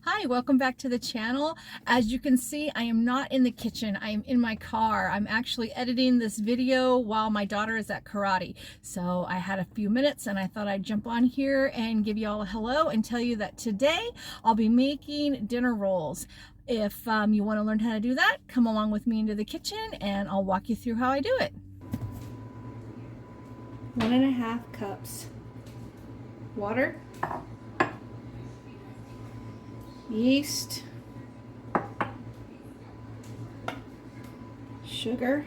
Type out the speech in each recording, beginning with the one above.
Hi, welcome back to the channel. As you can see, I am not in the kitchen. I am in my car. I'm actually editing this video while my daughter is at karate. So I had a few minutes and I thought I'd jump on here and give you all a hello and tell you that today I'll be making dinner rolls. If you want to learn how to do that, come along with me into the kitchen and I'll walk you through how I do it. 1.5 cups water, yeast, sugar,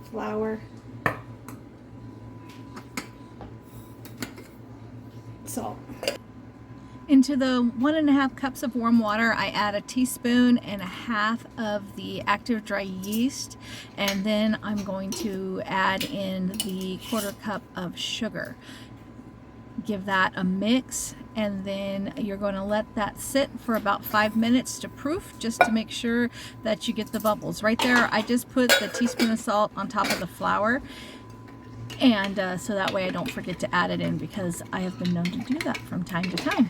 flour, salt. Into the 1.5 cups of warm water, I add 1.5 teaspoons of the active dry yeast, and then I'm going to add in the 1/4 cup of sugar. Give that a mix, and then you're going to let that sit for about 5 minutes to proof, just to make sure that you get the bubbles. Right there, I just put the teaspoon of salt on top of the flour, and so that way I don't forget to add it in, because I have been known to do that from time to time.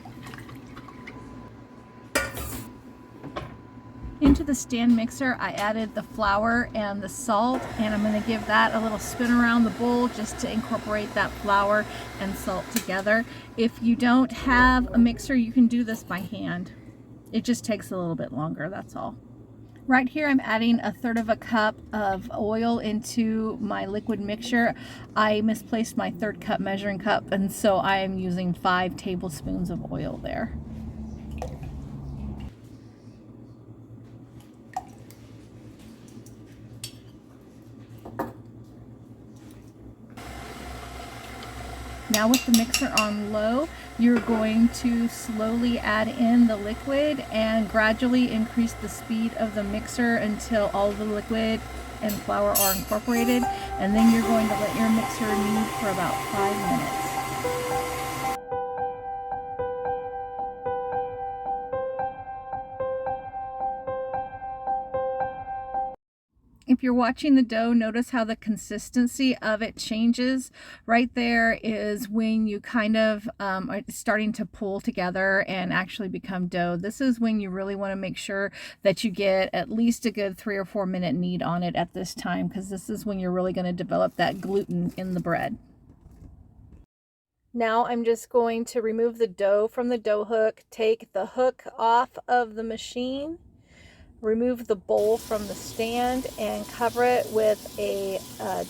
Into the stand mixer, I added the flour and the salt, and I'm going to give that a little spin around the bowl just to incorporate that flour and salt together. If you don't have a mixer, you can do this by hand. It just takes a little bit longer, that's all. Right here, I'm adding 1/3 cup of oil into my liquid mixture. I misplaced my 1/3 cup measuring cup, and so I am using 5 tablespoons of oil there. Now with the mixer on low, you're going to slowly add in the liquid and gradually increase the speed of the mixer until all the liquid and flour are incorporated, and then you're going to let your mixer knead for about 5 minutes. If you're watching the dough, notice how the consistency of it changes. Right there is when you kind of are starting to pull together and actually become dough. This is when you really want to make sure that you get at least a good 3 or 4 minute knead on it at this time, because this is when you're really going to develop that gluten in the bread. Now I'm just going to remove the dough from the dough hook, take the hook off of the machine, remove the bowl from the stand, and cover it with a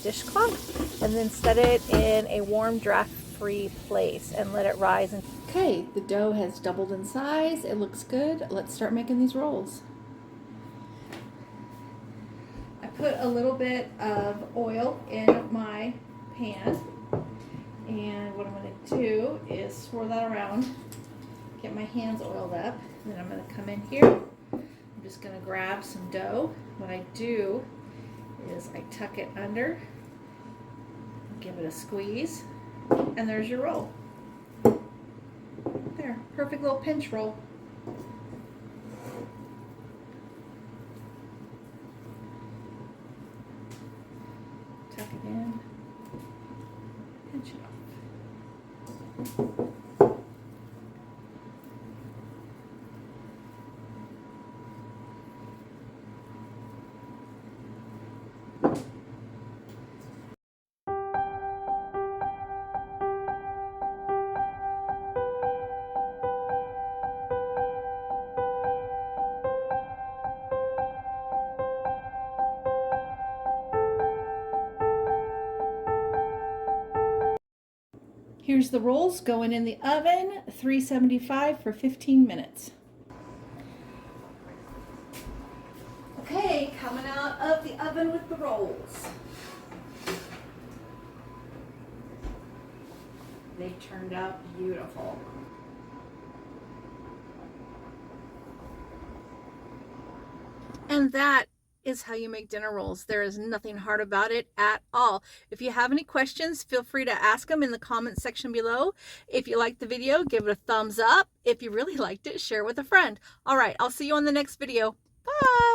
dishcloth, and then set it in a warm, draft-free place and let it rise. Okay, the dough has doubled in size. It looks good. Let's start making these rolls. I put a little bit of oil in my pan, and what I'm going to do is swirl that around, get my hands oiled up, and then I'm going to come in here. I'm just going to grab some dough. What I do is I tuck it under, give it a squeeze, and there's your roll. There, perfect little pinch roll. Tuck it in, pinch it off. Here's the rolls going in the oven, 375 for 15 minutes. Okay, coming out of the oven with the rolls. They turned out beautiful. And that is how you make dinner rolls. There is nothing hard about it at all. If you have any questions, feel free to ask them in the comment section below. If you liked the video, give it a thumbs up. If you really liked it, share it with a friend. All right, I'll see you on the next video. Bye.